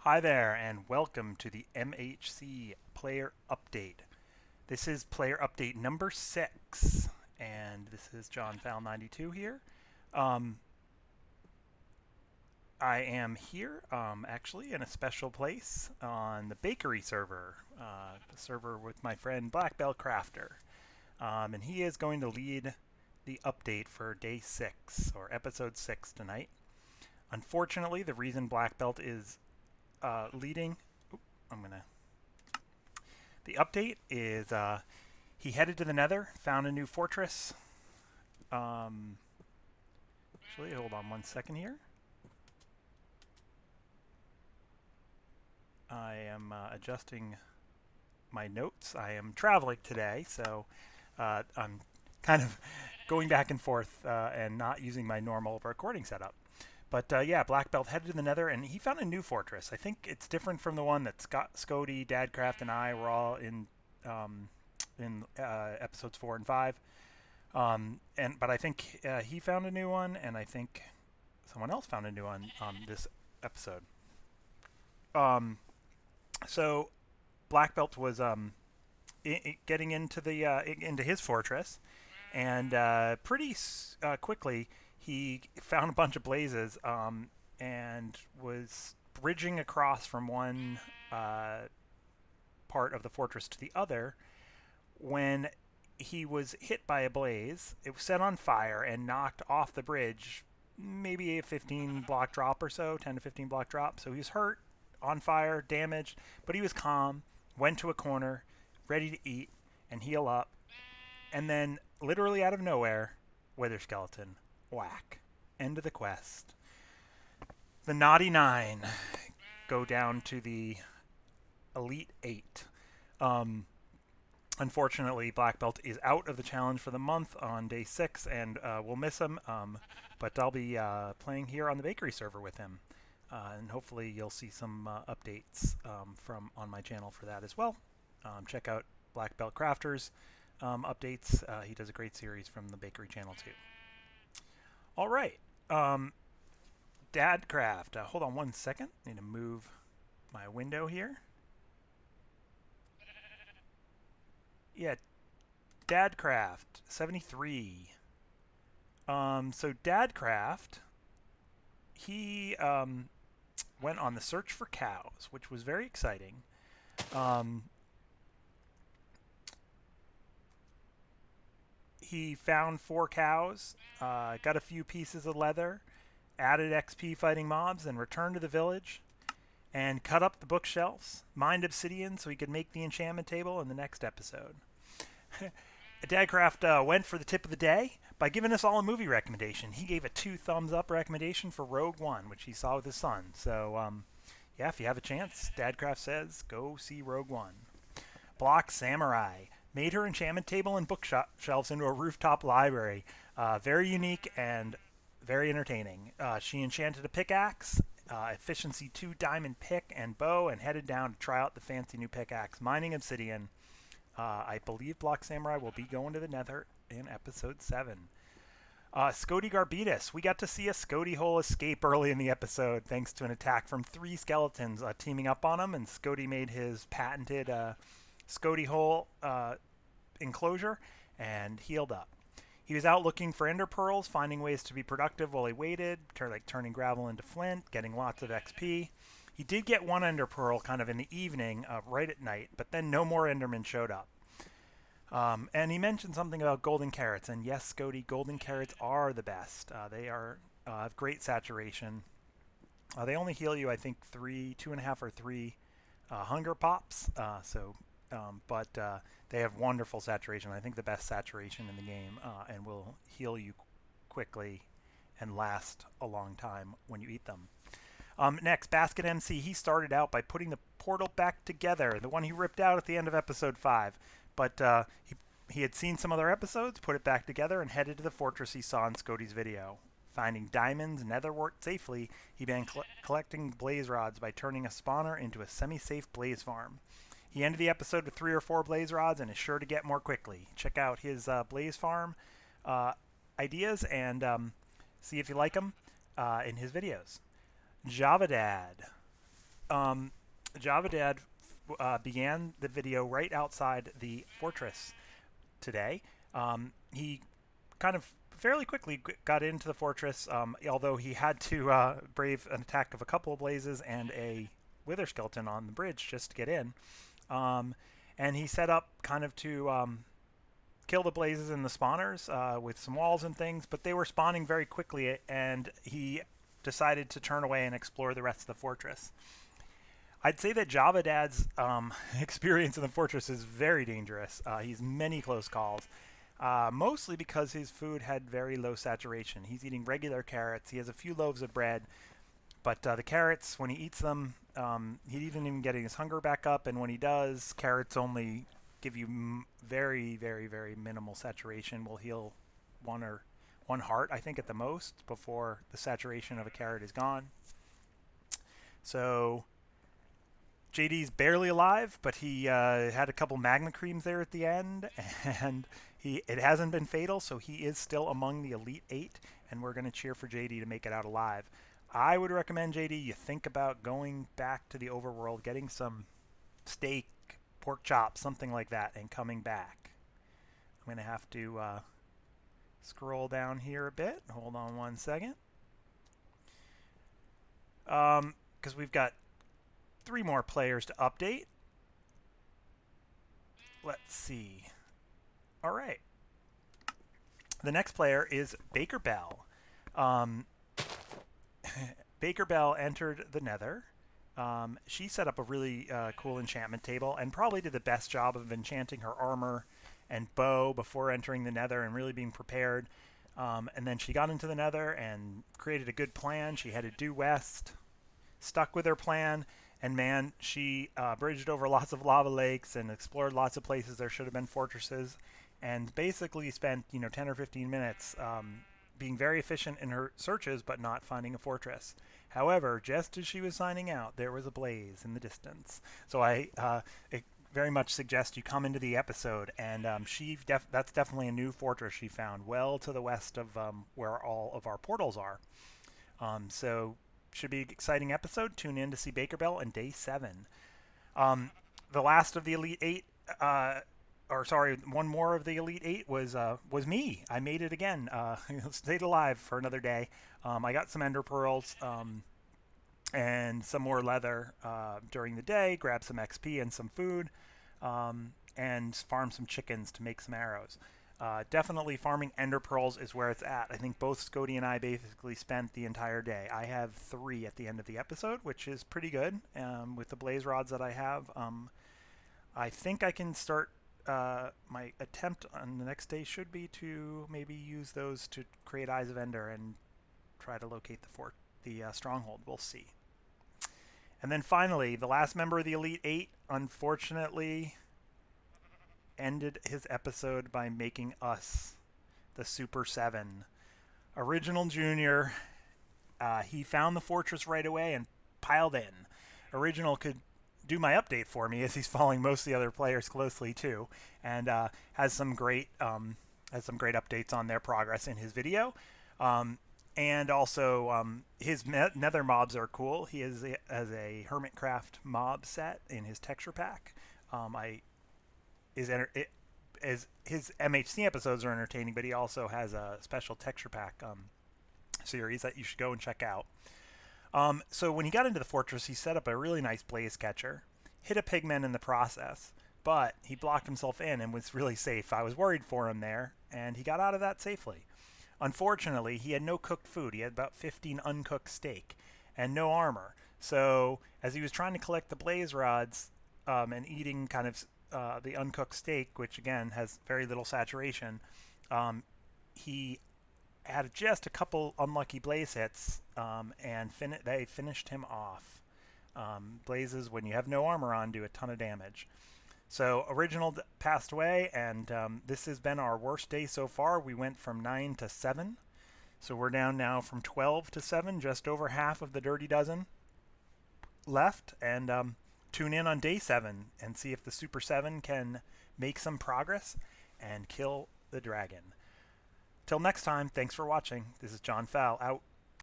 Hi there, and welcome to the MHC Player Update. This is Player Update number 6, and this is John Fowl92 here. Um, I am here, actually, in a special place on the bakery server, the server with my friend Black Belt Crafter. And he is going to lead the update for day 6, or episode 6 tonight. Unfortunately, the reason Black Belt is leading. I'm going to. The update is he headed to the Nether, found a new fortress. Actually, hold on one second here. I am adjusting my notes. I am traveling today, so I'm kind of going back and forth and not using my normal recording setup. But yeah, Black Belt headed to the Nether, and he found a new fortress. I think it's different from the one that Scott, Scody, Dadcraft, and I were all in episodes 4 and 5. But I think he found a new one, and I think someone else found a new one this episode. So Black Belt was getting into into his fortress, and pretty quickly he found a bunch of blazes and was bridging across from one part of the fortress to the other when he was hit by a blaze. It was set on fire and knocked off the bridge, maybe a 15 block drop or so, 10 to 15 block drop. So he was hurt, on fire, damaged, but he was calm, went to a corner, ready to eat and heal up. And then, literally out of nowhere, Wither Skeleton. Whack. End of the quest. The Naughty Nine go down to the Elite Eight. Unfortunately, Black Belt is out of the challenge for the month on day 6, and we'll miss him. But I'll be playing here on the bakery server with him. And hopefully you'll see some updates from on my channel for that as well. Check out Black Belt Crafters updates. He does a great series from the bakery channel too. All right, Dadcraft. Hold on one second. Need to move my window here. Yeah, Dadcraft 73. So Dadcraft, he went on the search for cows, which was very exciting. He found 4 cows, got a few pieces of leather, added XP fighting mobs, and returned to the village and cut up the bookshelves, mined obsidian so he could make the enchantment table in the next episode. Dadcraft went for the tip of the day by giving us all a movie recommendation. He gave a 2 thumbs up recommendation for Rogue One, which he saw with his son. So, yeah, if you have a chance, Dadcraft says go see Rogue One. Block Samurai made her enchantment table and bookshelves into a rooftop library. Very unique and very entertaining. She enchanted a pickaxe, efficiency 2 diamond pick and bow, and headed down to try out the fancy new pickaxe, mining obsidian. I believe Block Samurai will be going to the Nether in episode 7. Scody Garbitas. We got to see a Scody hole escape early in the episode thanks to an attack from 3 skeletons teaming up on him, and Scody made his patented Scody hole enclosure and healed up. He was out looking for ender pearls, finding ways to be productive while he waited, like turning gravel into flint, getting lots of XP. He did get 1 ender pearl kind of in the evening, right at night, but then no more endermen showed up. And he mentioned something about golden carrots, and yes, Scody, golden carrots are the best. They are have great saturation. They only heal you, I think, 2.5 or 3 hunger pops. But they have wonderful saturation. I think the best saturation in the game, and will heal you quickly and last a long time when you eat them. Next, Basket MC. He started out by putting the portal back together, the one he ripped out at the end of episode 5. But he had seen some other episodes, put it back together, and headed to the fortress he saw in Scody's video. Finding diamonds, netherwort safely, he began collecting blaze rods by turning a spawner into a semi-safe blaze farm. He ended the episode with 3 or 4 blaze rods and is sure to get more quickly. Check out his blaze farm ideas and see if you like them in his videos. Javadad. Java Dad began the video right outside the fortress today. He kind of fairly quickly got into the fortress, although he had to brave an attack of a couple of blazes and a wither skeleton on the bridge just to get in. And he set up kind of to kill the blazes and the spawners with some walls and things, but they were spawning very quickly, and he decided to turn away and explore the rest of the fortress. I'd say that Java Dad's experience in the fortress is very dangerous. He's many close calls, mostly because his food had very low saturation. He's eating regular carrots. He has a few loaves of bread, but the carrots, when he eats them, he's even getting his hunger back up, and when he does, carrots only give you very, very, very minimal saturation. Will heal one heart, I think, at the most, before the saturation of a carrot is gone. So JD's barely alive, but he had a couple magma creams there at the end, and it hasn't been fatal, so he is still among the Elite 8, and we're going to cheer for JD to make it out alive. I would recommend, JD, you think about going back to the overworld, getting some steak, pork chops, something like that, and coming back. I'm going to have to scroll down here a bit. Hold on one second. Because we've got 3 more players to update. Let's see. All right. The next player is Baker Bell. Baker Bell entered the Nether. She set up a really cool enchantment table and probably did the best job of enchanting her armor and bow before entering the Nether and really being prepared. And then she got into the Nether and created a good plan. She headed due west, stuck with her plan, and man, she bridged over lots of lava lakes and explored lots of places there should have been fortresses, and basically spent 10 or 15 minutes being very efficient in her searches but not finding a fortress. However, just as she was signing out, there was a blaze in the distance. So I very much suggest you come into the episode, and that's definitely a new fortress she found, well to the west of where all of our portals are. So should be an exciting episode. Tune in to see Baker Bell on day 7. The last of the Elite 8, one more of the Elite 8 was me. I made it again. Stayed alive for another day. I got some ender pearls and some more leather during the day, grabbed some XP and some food, and farmed some chickens to make some arrows. Definitely farming ender pearls is where it's at. I think both Scody and I basically spent the entire day. I have 3 at the end of the episode, which is pretty good with the blaze rods that I have. I think I can start. My attempt on the next day should be to maybe use those to create Eyes of Ender and try to locate the stronghold. We'll see. And then finally, the last member of the Elite 8, unfortunately, ended his episode by making us the Super 7. Original Junior, he found the fortress right away and piled in. Original could do my update for me, as he's following most of the other players closely too, and has some great updates on their progress in his video. And also his nether mobs are cool. He has a Hermitcraft mob set in his texture pack. His MHC episodes are entertaining, but he also has a special texture pack series that you should go and check out. So when he got into the fortress, he set up a really nice blaze catcher, hit a pigman in the process, but he blocked himself in and was really safe. I was worried for him there, and he got out of that safely. Unfortunately, he had no cooked food. He had about 15 uncooked steak and no armor. So as he was trying to collect the blaze rods and eating kind of the uncooked steak, which again has very little saturation, he had just a couple unlucky blaze hits, and they finished him off. Blazes, when you have no armor on, do a ton of damage. So Original passed away, and this has been our worst day so far. We went from 9 to 7. So we're down now from 12 to 7, just over half of the Dirty Dozen left. And tune in on day 7 and see if the Super 7 can make some progress and kill the dragon. Till next time, thanks for watching. This is John Fowl, out.